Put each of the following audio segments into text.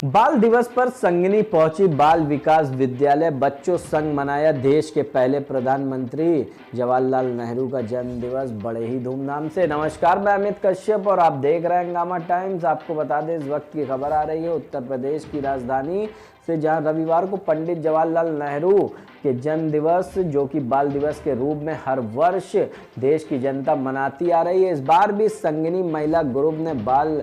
बाल दिवस पर संगिनी पहुंची बाल विकास विद्यालय। बच्चों संग मनाया देश के पहले प्रधानमंत्री जवाहरलाल नेहरू का जन्म दिवस बड़े ही धूमधाम से। नमस्कार, मैं अमित कश्यप और आप देख रहे हैं हंगामा टाइम्स। आपको बता दें, इस वक्त की खबर आ रही है उत्तर प्रदेश की राजधानी से, जहां रविवार को पंडित जवाहरलाल नेहरू के जन्म दिवस, जो कि बाल दिवस के रूप में हर वर्ष देश की जनता मनाती आ रही है, इस बार भी संगिनी महिला ग्रुप ने बाल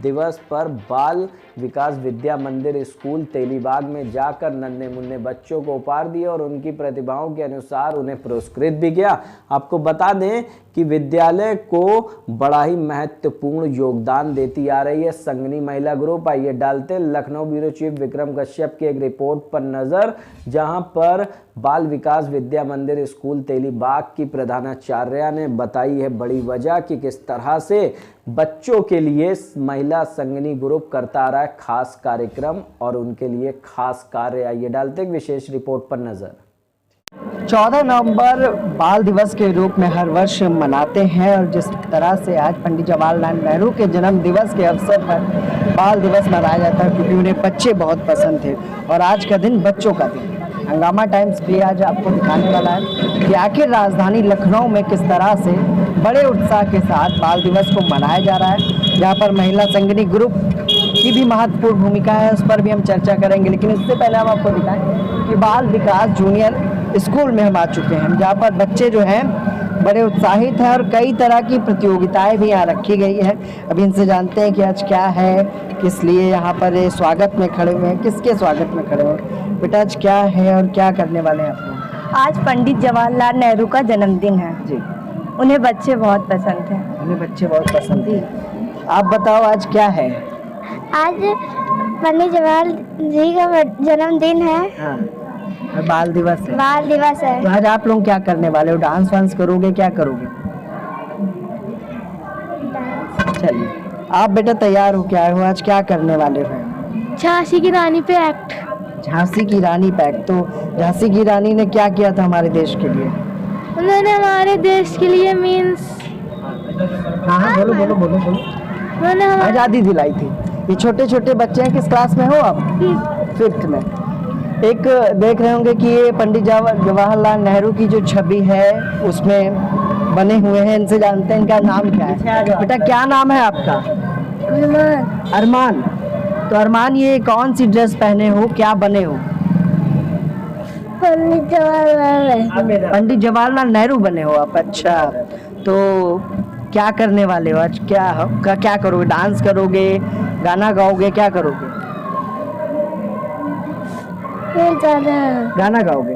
दिवस पर बाल विकास विद्या मंदिर स्कूल तेलीबाग में जाकर नन्हे मुन्ने बच्चों को उपहार दिए और उनकी प्रतिभाओं के अनुसार उन्हें पुरस्कृत भी किया। आपको बता दें कि विद्यालय को बड़ा ही महत्वपूर्ण योगदान देती आ रही है संगिनी महिला ग्रुप। आइए डालते हैं लखनऊ ब्यूरो चीफ विक्रम कश्यप की एक रिपोर्ट पर नजर, जहां पर बाल विकास विद्या मंदिर स्कूल तेलीबाग की प्रधानाचार्या ने बताई है बड़ी वजह कि किस तरह से बच्चों के लिए महिला संगिनी ग्रुप करता आ रहा है खास कार्यक्रम और उनके लिए खास कार्य। आइए डालते हैं विशेष रिपोर्ट पर नजर। 14 नवंबर बाल दिवस के रूप में हर वर्ष मनाते हैं और जिस तरह से आज पंडित जवाहरलाल नेहरू के जन्म दिवस के अवसर पर बाल दिवस मनाया जाता है, क्योंकि उन्हें बच्चे बहुत पसंद थे और आज का दिन बच्चों का दिन। हंगामा टाइम्स भी आज आपको दिखाने वाला है कि आखिर राजधानी लखनऊ में किस तरह से बड़े उत्साह के साथ बाल दिवस को मनाया जा रहा है, जहाँ पर महिला संगिनी ग्रुप की भी महत्वपूर्ण भूमिका है, उस पर भी हम चर्चा करेंगे। लेकिन इससे पहले हम आपको दिखाएं कि बाल विकास जूनियर स्कूल में हम आ चुके हैं, जहाँ पर बच्चे जो हैं बड़े उत्साहित हैं और कई तरह की प्रतियोगिताएं भी यहाँ रखी गई है। अभी इनसे जानते हैं कि आज क्या है, किस लिए यहाँ पर स्वागत में खड़े हुए हैं, किसके स्वागत में खड़े हुए। बेटा आज क्या है और क्या करने वाले हैं आप लोग? आज पंडित जवाहरलाल नेहरू का जन्मदिन है जी। उन्हें बच्चे बहुत पसंद हैं। उन्हें बच्चे बहुत पसंद हैं। आप बताओ आज क्या है? आज पंडित जवाहरलाल जी का जन्मदिन है। हाँ, और बाल दिवस है। बाल दिवस है। तो आज आप लोग क्या करने वाले हो? डांस वांस करोगे, क्या करोगे? चलिए, आप बेटा तैयार हो क्या हो? आज क्या करने वाले हो? झांसी की रानी पे एक्ट। झांसी की रानी पे एक्ट। तो झांसी की रानी ने क्या किया था हमारे देश के लिए? उन्होंने हमारे देश के लिए मीन्स हाँ, बोलो बोलो बोलो बोलो। उन्होंने आज़ादी दिलाई थी। ये छोटे छोटे बच्चे हैं, किस क्लास में हो आप? 5th में। एक देख रहे होंगे कि ये पंडित जवाहरलाल नेहरू की जो छवि है उसमें बने हुए हैं। इनसे जानते हैं इनका नाम क्या है। बेटा क्या नाम है आपका? अरमान। तो अरमान, ये कौन सी ड्रेस पहने हो, क्या बने हो? पंडित जवाहरलाल नेहरू बने हो आप। अच्छा, तो क्या करने वाले हो आज? क्या करोगे? डांस करोगे, गाना गाओगे, क्या करोगे? गाना गाओगे।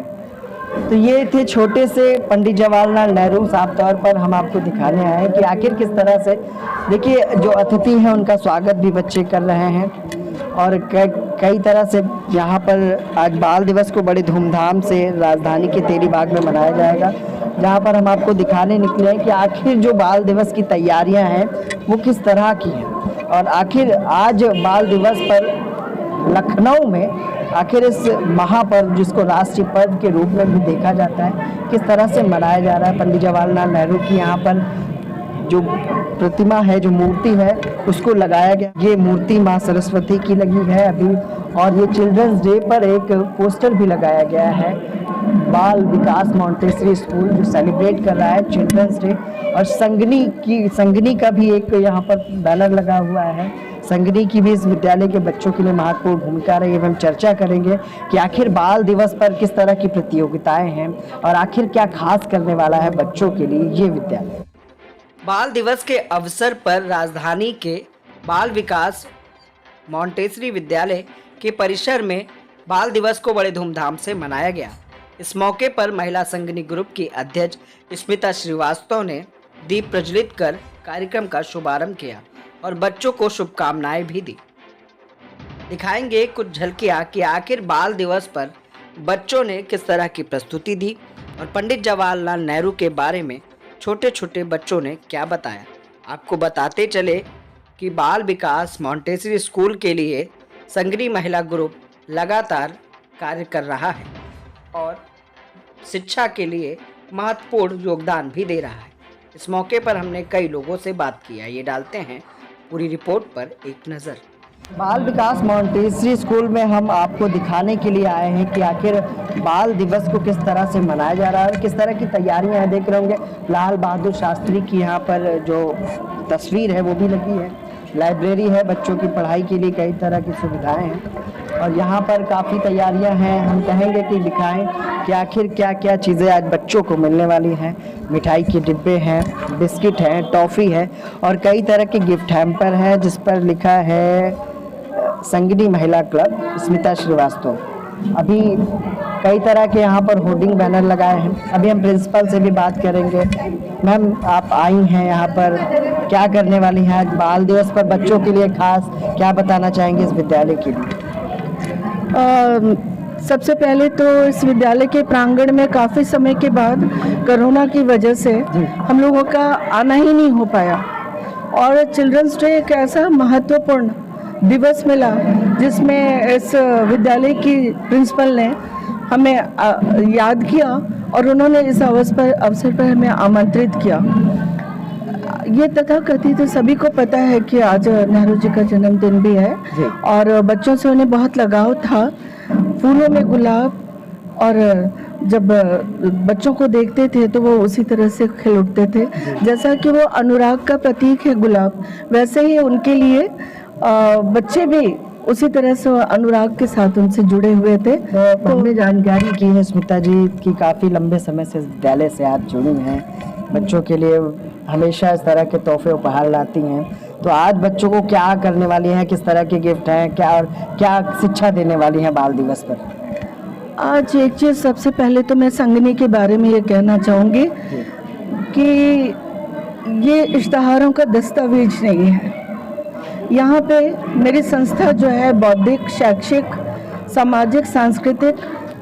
तो ये थे छोटे से पंडित जवाहरलाल नेहरू। साफ तौर पर हम आपको दिखाने आए हैं कि आखिर किस तरह से, देखिए जो अतिथि हैं उनका स्वागत भी बच्चे कर रहे हैं और कई तरह से यहाँ पर आज बाल दिवस को बड़े धूमधाम से राजधानी के तेलीबाग में मनाया जाएगा, जहाँ पर हम आपको दिखाने निकले हैं कि आखिर जो बाल दिवस की तैयारियाँ हैं वो किस तरह की हैं और आखिर आज बाल दिवस पर लखनऊ में आखिर इस महापर्व, जिसको राष्ट्रीय पर्व के रूप में भी देखा जाता है, किस तरह से मनाया जा रहा है। पंडित जवाहरलाल नेहरू की यहाँ पर जो प्रतिमा है, जो मूर्ति है, उसको लगाया गया। ये मूर्ति माँ सरस्वती की लगी है अभी, और ये चिल्ड्रंस डे पर एक पोस्टर भी लगाया गया है। बाल विकास मॉन्टेसरी स्कूल जो सेलिब्रेट कर रहा है चिल्ड्रंस डे, और संगिनी का भी एक यहाँ पर बैनर लगा हुआ है। संगिनी की भी इस विद्यालय के बच्चों के लिए महत्वपूर्ण भूमिका रही है। हम चर्चा करेंगे कि आखिर बाल दिवस पर किस तरह की प्रतियोगिताएं हैं और आखिर क्या खास करने वाला है बच्चों के लिए ये विद्यालय। बाल दिवस के अवसर पर राजधानी के बाल विकास मॉन्टेसरी विद्यालय के परिसर में बाल दिवस को बड़े धूमधाम से मनाया गया। इस मौके पर महिला संगिनी ग्रुप की अध्यक्ष स्मिता श्रीवास्तव ने दीप प्रज्वलित कर कार्यक्रम का शुभारंभ किया और बच्चों को शुभकामनाएं भी दी। दिखाएंगे कुछ झलकियां कि आखिर बाल दिवस पर बच्चों ने किस तरह की प्रस्तुति दी और पंडित जवाहरलाल नेहरू के बारे में छोटे छोटे बच्चों ने क्या बताया। आपको बताते चले कि बाल विकास मॉन्टेसरी स्कूल के लिए संगिनी महिला ग्रुप लगातार कार्य कर रहा है और शिक्षा के लिए महत्वपूर्ण योगदान भी दे रहा है। इस मौके पर हमने कई लोगों से बात की। ये डालते हैं पूरी रिपोर्ट पर एक नज़र। बाल विकास मॉन्टेसरी स्कूल में हम आपको दिखाने के लिए आए हैं कि आखिर बाल दिवस को किस तरह से मनाया जा रहा है और किस तरह की तैयारियां हैं। देख रहे होंगे लाल बहादुर शास्त्री की यहाँ पर जो तस्वीर है वो भी लगी है। लाइब्रेरी है, बच्चों की पढ़ाई के लिए कई तरह की सुविधाएं हैं और यहाँ पर काफ़ी तैयारियां हैं। हम कहेंगे कि दिखाएं कि आखिर क्या क्या चीज़ें आज बच्चों को मिलने वाली हैं। मिठाई के डिब्बे हैं, बिस्किट हैं, टॉफ़ी है और कई तरह के गिफ्ट हैम्पर हैं जिस पर लिखा है संगिनी महिला क्लब स्मिता श्रीवास्तव। अभी कई तरह के यहाँ पर होर्डिंग बैनर लगाए हैं। अभी हम प्रिंसिपल से भी बात करेंगे। मैम, आप आई हैं यहाँ पर, क्या करने वाली हैं आज बाल दिवस पर बच्चों के लिए खास, क्या बताना चाहेंगे इस विद्यालय के लिए? सबसे पहले तो इस विद्यालय के प्रांगण में काफ़ी समय के बाद कोरोना की वजह से हम लोगों का आना ही नहीं हो पाया और चिल्ड्रंस डे एक ऐसा महत्वपूर्ण दिवस मिला जिसमें इस विद्यालय की प्रिंसिपल ने हमें याद किया और उन्होंने इस अवसर पर हमें आमंत्रित किया। ये तथाकथित तो सभी को पता है कि आज नेहरू जी का जन्मदिन भी है और बच्चों से उन्हें बहुत लगाव था। फूलों में गुलाब, और जब बच्चों को देखते थे तो वो उसी तरह से खिल उठते थे। जैसा कि वो अनुराग का प्रतीक है गुलाब, वैसे ही उनके लिए बच्चे भी उसी तरह से अनुराग के साथ उनसे जुड़े हुए थे। तो हमने जानकारी की है स्मिता जी की काफ़ी लंबे समय से इस विद्यालय से आप जुड़ी हैं, बच्चों के लिए हमेशा इस तरह के तोहफे उपहार लाती हैं। तो आज बच्चों को क्या करने वाली हैं, किस तरह के गिफ्ट हैं, क्या और क्या शिक्षा देने वाली हैं बाल दिवस पर? आज एक चीज़ सबसे पहले तो मैं संगिनी के बारे में ये कहना चाहूँगी कि ये इश्तहारों का दस्तावेज नहीं है। यहाँ पे मेरी संस्था जो है बौद्धिक, शैक्षिक, सामाजिक, सांस्कृतिक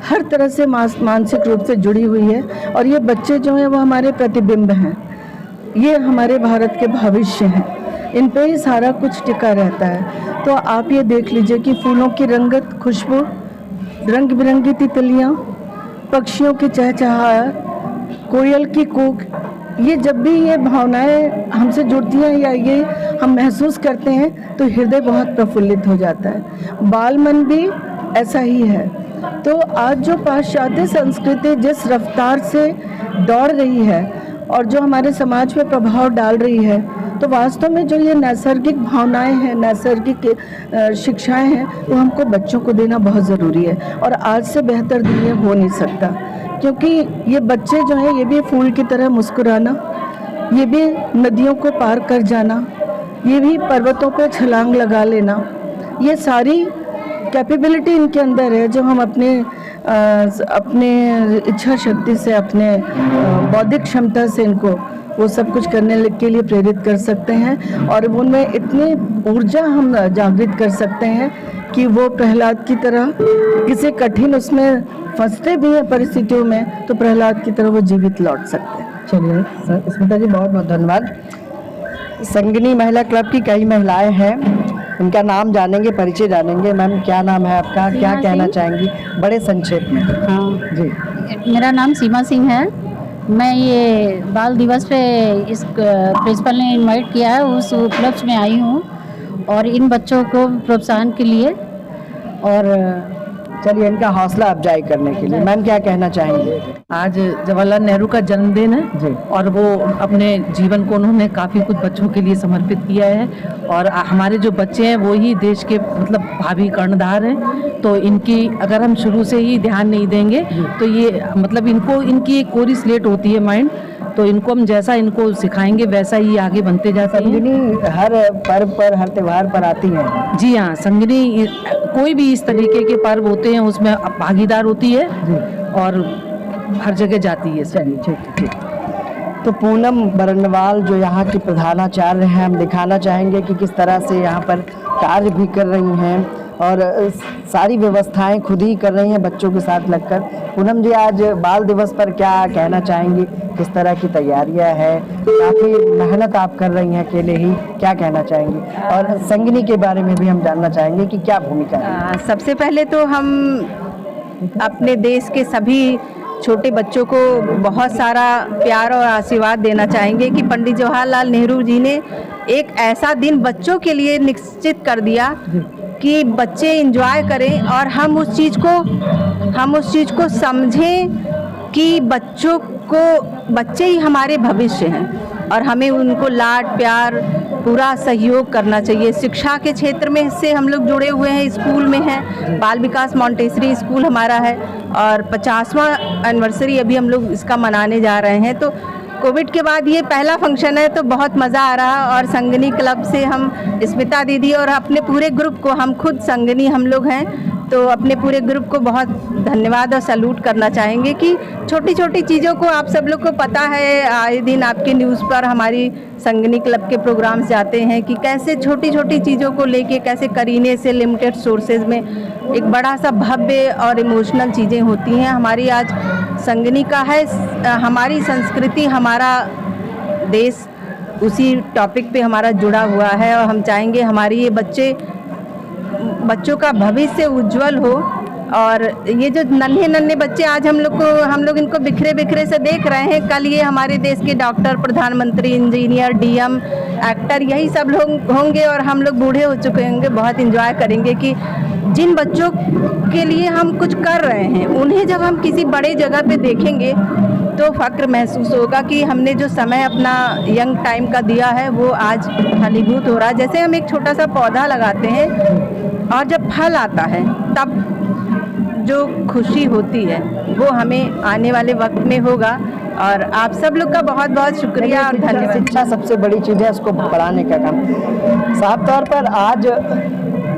हर तरह से मानसिक रूप से जुड़ी हुई है और ये बच्चे जो हैं वो हमारे प्रतिबिंब हैं, ये हमारे भारत के भविष्य हैं, इन पे ही सारा कुछ टिका रहता है। तो आप ये देख लीजिए कि फूलों की रंगत, खुशबू, रंग बिरंगी तितलियाँ, पक्षियों की चहचहाहट, कोयल की कूक, ये जब भी ये भावनाएं हमसे जुड़ती हैं या ये हम महसूस करते हैं तो हृदय बहुत प्रफुल्लित हो जाता है। बाल मन भी ऐसा ही है। तो आज जो पाश्चात्य संस्कृति जिस रफ्तार से दौड़ रही है और जो हमारे समाज पे प्रभाव डाल रही है, तो वास्तव में जो ये नैसर्गिक भावनाएं हैं, नैसर्गिक शिक्षाएं हैं, वो हमको बच्चों को देना बहुत ज़रूरी है। और आज से बेहतर दुनिया हो नहीं सकता, क्योंकि ये बच्चे जो हैं ये भी फूल की तरह मुस्कुराना, ये भी नदियों को पार कर जाना, ये भी पर्वतों पर छलांग लगा लेना, ये सारी कैपेबिलिटी इनके अंदर है जो हम अपने इच्छा शक्ति से, अपने बौद्धिक क्षमता से इनको वो सब कुछ करने के लिए प्रेरित कर सकते हैं और उनमें इतनी ऊर्जा हम जागृत कर सकते हैं कि वो प्रहलाद की तरह किसी कठिन उसमें फंसते भी हैं परिस्थितियों में तो प्रहलाद की तरह वो जीवित लौट सकते हैं। चलिए सर, स्मिता जी बहुत बहुत धन्यवाद। संगिनी महिला क्लब की कई महिलाएं हैं, उनका नाम जानेंगे, परिचय जानेंगे। मैम, क्या नाम है आपका, क्या कहना चाहेंगी बड़े संक्षेप में? हाँ जी, मेरा नाम सीमा सिंह है। मैं ये बाल दिवस पे इस प्रिंसिपल ने इनवाइट किया है, उस उपलक्ष्य में आई हूँ और इन बच्चों को प्रोत्साहन के लिए और चलिए इनका हौसला अफजाई करने के लिए मैम क्या कहना चाहेंगे? आज जवाहरलाल नेहरू का जन्मदिन है जी। और वो अपने जीवन को उन्होंने काफ़ी कुछ बच्चों के लिए समर्पित किया है और हमारे जो बच्चे हैं वो ही देश के मतलब भावी कर्णधार हैं। तो इनकी अगर हम शुरू से ही ध्यान नहीं देंगे तो ये मतलब इनकी एक कोरी स्लेट होती है माइंड, तो इनको हम जैसा इनको सिखाएंगे वैसा ही आगे बनते जाते हैं। संगिनी हर पर्व पर, हर त्योहार पर आती हैं? जी हाँ, संगिनी कोई भी इस तरीके के पर्व होते हैं उसमें भागीदार होती है और हर जगह जाती है। चलिए ठीक। तो पूनम बरनवाल जो यहाँ की प्रधानाचार्य हैं, हम दिखाना चाहेंगे कि किस तरह से यहाँ पर कार्य भी कर रही हैं और सारी व्यवस्थाएं खुद ही कर रही हैं बच्चों के साथ लगकर। पूनम जी, आज बाल दिवस पर क्या कहना चाहेंगी? किस तरह की तैयारियां हैं? काफ़ी मेहनत आप कर रही हैं अकेले ही, क्या कहना चाहेंगी? और संगिनी के बारे में भी हम जानना चाहेंगे कि क्या भूमिका है। सबसे पहले तो हम अपने देश के सभी छोटे बच्चों को बहुत सारा प्यार और आशीर्वाद देना चाहेंगे कि पंडित जवाहरलाल नेहरू जी ने एक ऐसा दिन बच्चों के लिए निश्चित कर दिया कि बच्चे एंजॉय करें और हम उस चीज़ को समझें कि बच्चे ही हमारे भविष्य हैं और हमें उनको लाड प्यार पूरा सहयोग करना चाहिए। शिक्षा के क्षेत्र में इससे हम लोग जुड़े हुए हैं, स्कूल में हैं, बाल विकास मॉन्टेसरी स्कूल हमारा है और 50वां एनिवर्सरी अभी हम लोग इसका मनाने जा रहे हैं। तो कोविड के बाद ये पहला फंक्शन है तो बहुत मज़ा आ रहा और संगनी क्लब से हम स्मिता दीदी और अपने पूरे ग्रुप को, हम खुद संगनी हम लोग हैं तो अपने पूरे ग्रुप को बहुत धन्यवाद और सैल्यूट करना चाहेंगे कि छोटी छोटी चीज़ों को आप सब लोग को पता है, आए दिन आपके न्यूज़ पर हमारी संगनी क्लब के प्रोग्राम्स जाते हैं कि कैसे छोटी छोटी चीज़ों को लेके कैसे करीने से लिमिटेड सोर्सेज में एक बड़ा सा भव्य और इमोशनल चीज़ें होती हैं। हमारी आज संगनी का है, हमारी संस्कृति, हमारा देश उसी टॉपिक पे हमारा जुड़ा हुआ है और हम चाहेंगे हमारी ये बच्चों का भविष्य उज्जवल हो। और ये जो नन्हे नन्हे बच्चे आज हम लोग इनको बिखरे बिखरे से देख रहे हैं, कल ये हमारे देश के डॉक्टर, प्रधानमंत्री, इंजीनियर, डीएम, एक्टर यही सब लोग होंगे और हम लोग बूढ़े हो चुके होंगे। बहुत एंजॉय करेंगे कि जिन बच्चों के लिए हम कुछ कर रहे हैं उन्हें जब हम किसी बड़े जगह पे देखेंगे तो फ़ख्र महसूस होगा कि हमने जो समय अपना यंग टाइम का दिया है वो आज फलीभूत हो रहा है। जैसे हम एक छोटा सा पौधा लगाते हैं और जब फल आता है तब जो खुशी होती है वो हमें आने वाले वक्त में होगा। और आप सब लोग का बहुत बहुत शुक्रिया और धन्यवाद। शिक्षा सबसे बड़ी चीज़ है, उसको बढ़ाने का काम। साफ तौर पर आज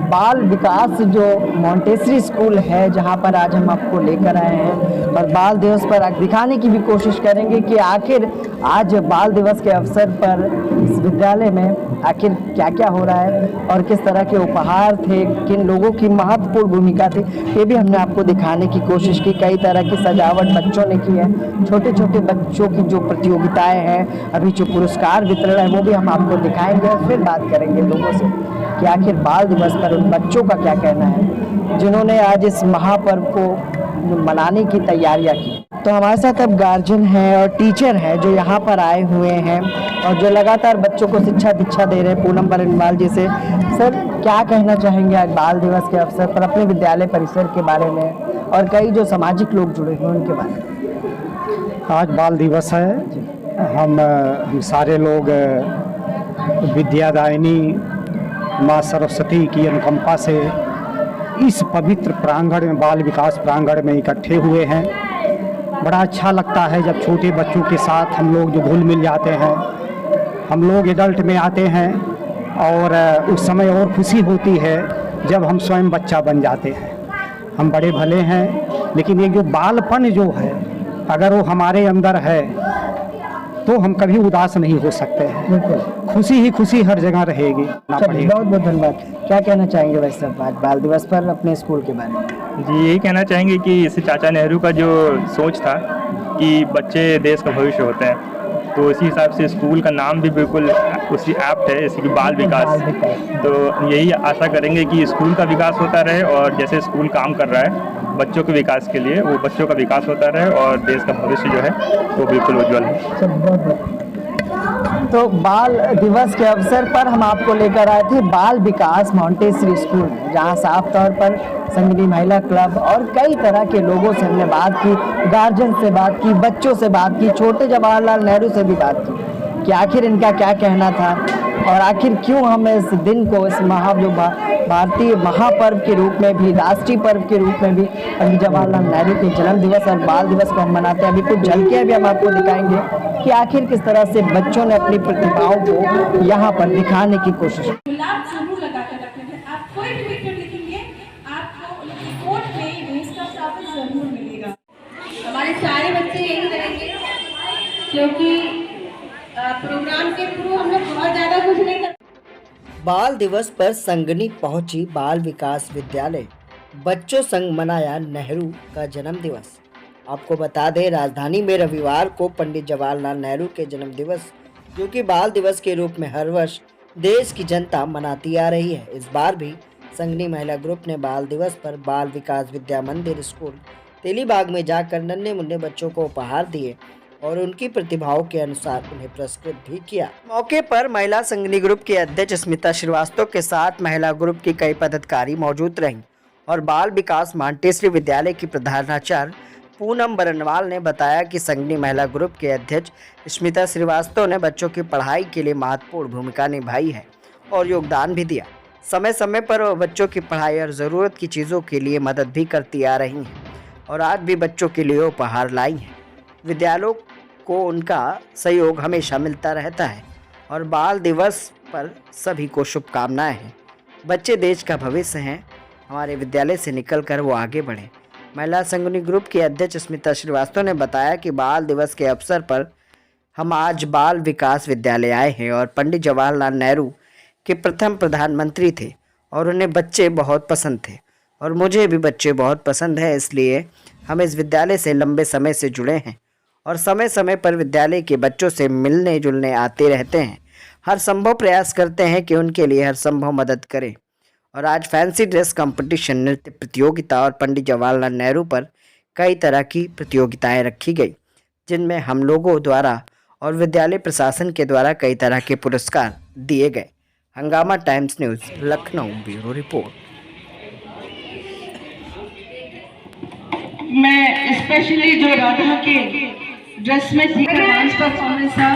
बाल विकास जो मॉन्टेसरी स्कूल है जहां पर आज हम आपको लेकर आए हैं और बाल दिवस पर दिखाने की भी कोशिश करेंगे कि आखिर आज बाल दिवस के अवसर पर इस विद्यालय में आखिर क्या क्या हो रहा है और किस तरह के उपहार थे, किन लोगों की महत्वपूर्ण भूमिका थी, ये भी हमने आपको दिखाने की कोशिश की। कई तरह की सजावट बच्चों ने की है, छोटे छोटे बच्चों की जो प्रतियोगिताएं हैं, अभी जो पुरस्कार वितरण है वो भी हम आपको दिखाएंगे और फिर बात करेंगे लोगों से कि आखिर बाल दिवस पर उन बच्चों का क्या कहना है जिन्होंने आज इस महापर्व को मनाने की तैयारियां की। तो हमारे साथ अब गार्जियन हैं और टीचर हैं जो यहाँ पर आए हुए हैं और जो लगातार बच्चों को शिक्षा दीक्षा दे रहे हैं। पूनम बरनवाल जी से सर क्या कहना चाहेंगे आज बाल दिवस के अवसर पर अपने विद्यालय परिसर के बारे में और कई जो सामाजिक लोग जुड़े हुए उनके बारे में? आज बाल दिवस है, हम सारे लोग विद्यादायिनी माँ सरस्वती की अनुकंपा से इस पवित्र प्रांगण में, बाल विकास प्रांगण में इकट्ठे हुए हैं। बड़ा अच्छा लगता है जब छोटे बच्चों के साथ हम लोग जो घुल मिल जाते हैं। हम लोग एडल्ट में आते हैं और उस समय और खुशी होती है जब हम स्वयं बच्चा बन जाते हैं। हम बड़े भले हैं लेकिन ये जो बालपन जो है अगर वो हमारे अंदर है तो हम कभी उदास नहीं हो सकते हैं। खुशी ही खुशी हर जगह रहेगी। बहुत बहुत धन्यवाद। क्या कहना चाहेंगे वैसे आज बाल दिवस पर अपने स्कूल के बारे में? जी यही कहना चाहेंगे कि इस चाचा नेहरू का जो सोच था कि बच्चे देश का भविष्य होते हैं, तो इसी हिसाब से स्कूल का नाम भी बिल्कुल उसी ऐप्ट है, जैसे कि बाल विकास। तो यही आशा करेंगे कि स्कूल का विकास होता रहे और जैसे स्कूल काम कर रहा है बच्चों के विकास के लिए, वो बच्चों का विकास होता रहे और देश का भविष्य जो है वो बिल्कुल उज्जवल है। तो बाल दिवस के अवसर पर हम आपको लेकर आए थे बाल विकास मॉन्टेसरी स्कूल, जहां साफ तौर पर संगनी महिला क्लब और कई तरह के लोगों से हमने बात की, गार्जियन से बात की, बच्चों से बात की, छोटे जवाहरलाल नेहरू से भी बात की कि आखिर इनका क्या कहना था और आखिर क्यों हम इस दिन को, इस भारतीय महापर्व के रूप में भी, राष्ट्रीय पर्व के रूप में भी पंडित जवाहरलाल नेहरू के जन्म दिवस और बाल दिवस को हम मनाते हैं। अभी कुछ झलकियाँ भी हम आपको दिखाएंगे कि आखिर किस तरह से बच्चों ने अपनी प्रतिभाओं को यहाँ पर दिखाने की कोशिश की। गुलाब जरूर लगा कर रखने थे। आप कोई भी पिक्चर लिखेंगे आपको कोर्ट में इसका साबित जरूर मिलेगा। हमारे सारे बच्चे यही करेंगे क्योंकि प्रोग्राम के थ्रू हम लोग बहुत ज़्यादा कुछ नहीं कर। बाल दिवस पर संगनी पहुंची बाल विकास विद्यालय, बच्चों संग मनाया नेहरू का जन्म दिवस। आपको बता दें राजधानी में रविवार को पंडित जवाहरलाल नेहरू के जन्म दिवस, जो कि बाल दिवस के रूप में हर वर्ष देश की जनता मनाती आ रही है। इस बार भी संगनी महिला ग्रुप ने बाल दिवस पर बाल विकास विद्या मंदिर स्कूल तेलीबाग में जाकर नन्हे मुन्ने बच्चों को उपहार दिए और उनकी प्रतिभाओं के अनुसार उन्हें पुरस्कृत भी किया। मौके पर महिला संगनी ग्रुप की अध्यक्ष स्मिता श्रीवास्तव के साथ महिला ग्रुप की कई पदाधिकारी मौजूद रहीं और बाल विकास मांटेश्वरी विद्यालय की प्रधानाचार्य पूनम बरनवाल ने बताया कि संगनी महिला ग्रुप के अध्यक्ष स्मिता श्रीवास्तव ने बच्चों की पढ़ाई के लिए महत्वपूर्ण भूमिका निभाई है और योगदान भी दिया। समय समय पर वो बच्चों की पढ़ाई और ज़रूरत की चीज़ों के लिए मदद भी करती आ रही हैं और आज भी बच्चों के लिए उपहार लाई हैं। विद्यालयों को उनका सहयोग हमेशा मिलता रहता है और बाल दिवस पर सभी को शुभकामनाएं हैं। बच्चे देश का भविष्य हैं, हमारे विद्यालय से निकलकर वो आगे बढ़ें। महिला संगनी ग्रुप की अध्यक्ष स्मिता श्रीवास्तव ने बताया कि बाल दिवस के अवसर पर हम आज बाल विकास विद्यालय आए हैं और पंडित जवाहरलाल नेहरू के प्रथम प्रधानमंत्री थे और उन्हें बच्चे बहुत पसंद थे और मुझे भी बच्चे बहुत पसंद है, इसलिए हम इस विद्यालय से लंबे समय से जुड़े हैं और समय समय पर विद्यालय के बच्चों से मिलने जुलने आते रहते हैं। हर संभव प्रयास करते हैं कि उनके लिए हर संभव मदद करें और आज फैंसी ड्रेस कंपटीशन, नृत्य प्रतियोगिता और पंडित जवाहरलाल नेहरू पर कई तरह की प्रतियोगिताएं रखी गई, जिनमें हम लोगों द्वारा और विद्यालय प्रशासन के द्वारा कई तरह के पुरस्कार दिए गए। हंगामा times news, Lucknow, bureau report. मैं स्पेशली जो राधा के ड्रेस में डांस परफॉर्मेंस था,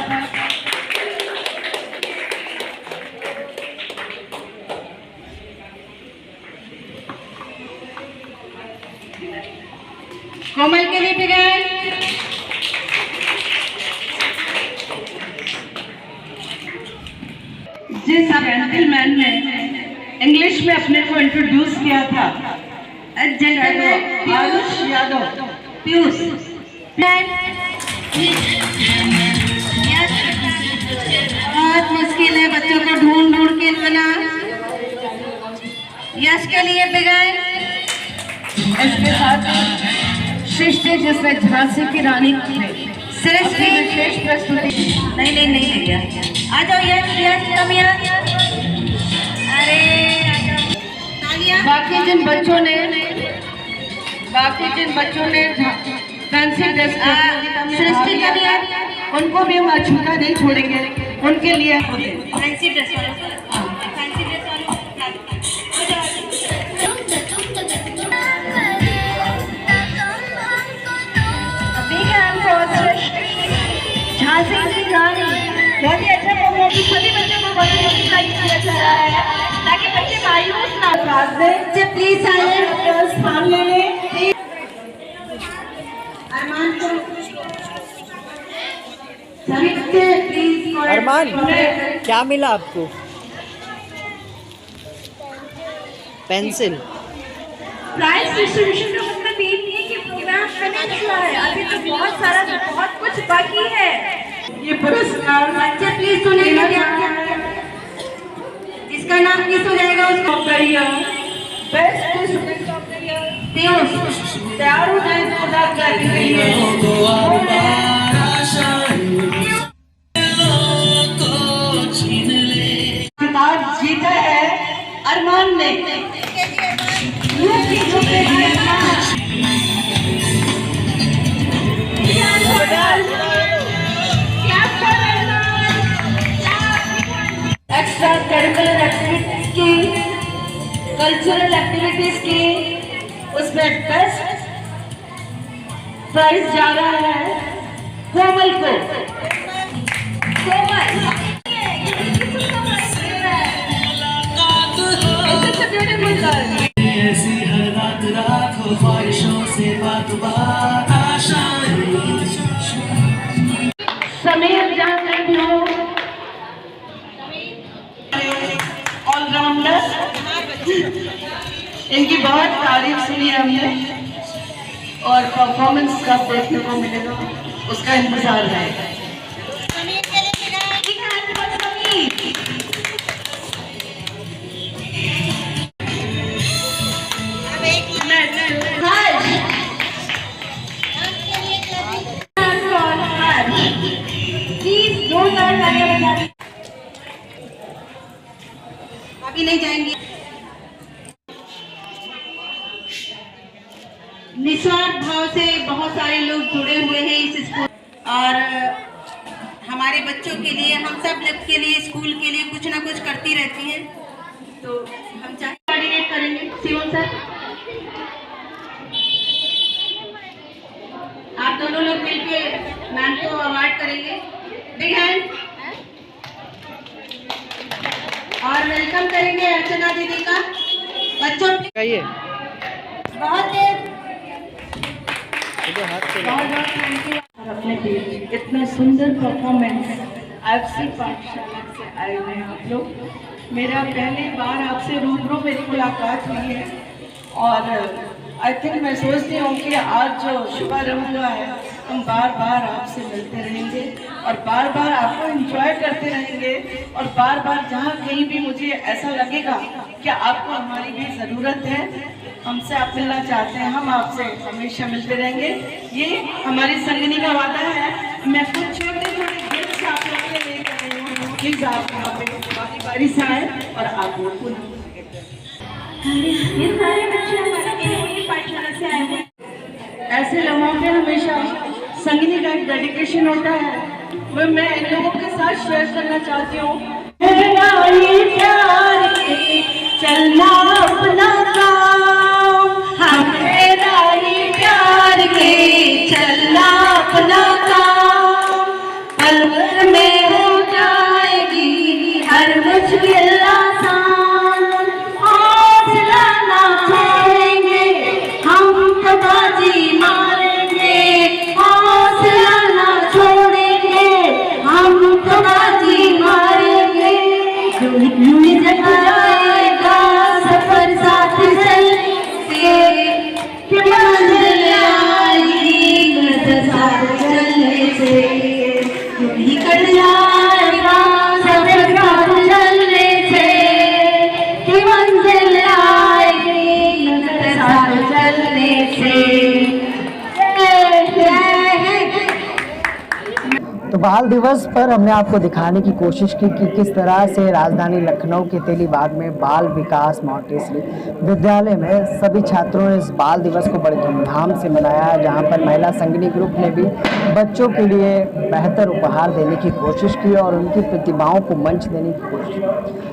कोमल के लिए भी गए। जिस जेंटलमैन ने इंग्लिश में अपने को इंट्रोड्यूस किया था, आयुष यादव, पीयूष, बहुत मुश्किल है बच्चों को ढूंढ ढूंढ के इतना। यश के लिए बिगाए। इसके साथ सृष्टि, जिसने झांसी की रानी सृष्टि विशेष प्रस्तुति नहीं ले गया। आ जाओ यश कमिया। अरे बाकी जिन बच्चों ने फैंसी ड्रेस सृष्टि कर लिया, उनको भी हम अछूता नहीं छोड़ेंगे। उनके लिए फैंसी ड्रेस झांसी की रानी बहुत ही अच्छा परफॉर्मेंस, सभी बच्चों को बहुत ही अच्छा रहा है ताकि बच्चे मायूस ना साथ दें। प्लीज साइलेंट स्थान ले लें। अरमान, क्या मिला आपको? पेंसिल। प्राइज डिस्ट्रीब्यूशन का मतलब ये नहीं है कि प्रोग्राम फिनिश हुआ है, अभी तो बहुत कुछ बाकी है। ये पुरस्कार बच्चे प्लीज सुनिए, जिसका नाम किस हो जाएगा उसको best student of the year तैयार हो जाए तो खिताब जीता है अरमान ने। एक्स्ट्रा करिकुलर एक्टिविटीज की, कल्चरल एक्टिविटीज की, उसमें बेस्ट प्राइज जा रहा है कोमल को। समीर जहाँ भी हो, ऑलराउंडर, इनकी बहुत तारीफ सुनी हमने और परफॉर्मेंस कब देखने को मिलेगा उसका इंतजार रहेगा। अभी नहीं जाएंगे। निस्वार्थ भाव से बहुत सारे लोग जुड़े हुए हैं इस स्कूल और हमारे बच्चों के लिए, हम सब लोग के लिए, स्कूल के लिए कुछ ना कुछ करती रहती है। तो हम चाहे कोऑर्डिनेट करेंगे। शिवम सर, आप दोनों लोग मिलकर मैम को अवार्ड करेंगे। Big hand. और वेलकम करेंगे अर्चना दीदी का। बच्चों बहुत थैंक यू। अपने पेज इतना सुंदर परफॉर्मेंस आईएफसी पाठशाला से आए हुए हैं आप लोग। मेरा पहली बार आपसे रूबरू मेरी मुलाकात हुई है और आई थिंक मैं सोचती हूँ कि आज जो शुभारंभ हुआ है हम बार बार आपसे मिलते रहेंगे और बार बार आपको एंजॉय करते रहेंगे और बार बार जहाँ कहीं भी मुझे ऐसा लगेगा कि आपको हमारी भी ज़रूरत है, हमसे आप मिलना चाहते हैं, हम आपसे हमेशा मिलते रहेंगे। ये हमारी संगनी का वादा है। मैं कुछ छोटे छोटे गिफ्ट आप लोगों के लिए लेकर आई हूँ। प्लीज़ आप यहाँ पे बारी बारी से आए और आप लोग को ये सारे बच्चे हमारे पाठशाला से आए हैं। ऐसे लोगों पे हमेशा संगनी का एक डेडिकेशन होता है, वो मैं इन लोगों के साथ शेयर करना चाहती हूँ। चलना अपना काम, मेरा ही प्यार के चलना अपना काम, पल भर में हो जाएगी हर मुश्किल आसान। हौसला ना छोड़ेंगे हम तो बाजी मारेंगे, हौसला ना छोड़ेंगे हम तो बाजी मारेंगे। यूं ही जाएगा सफर साथ चल के, कि मंजिल आएगी साथ चलने से। यूं ही कट जाएगा सफर साथ चलने से, कि मंजिल आएगी साथ चलने से। तो बाल दिवस पर हमने आपको दिखाने की कोशिश की कि किस तरह से राजधानी लखनऊ के तेलीबाग में बाल विकास मॉन्टेसरी विद्यालय में सभी छात्रों ने इस बाल दिवस को बड़े धूमधाम से मनाया, जहां पर महिला संगनी ग्रुप ने भी बच्चों के लिए बेहतर उपहार देने की कोशिश की और उनकी प्रतिभाओं को मंच देने की कोशिश की।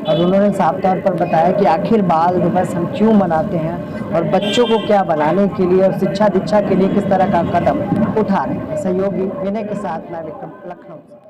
और उन्होंने साफ तौर पर बताया कि आखिर बाल दिवस हम क्यों मनाते हैं और बच्चों को क्या बनाने के लिए और शिक्षा दीक्षा के लिए किस तरह का कदम उठा रहे हैं। सहयोगी विनय के साथ मैं विक्रम, लखनऊ।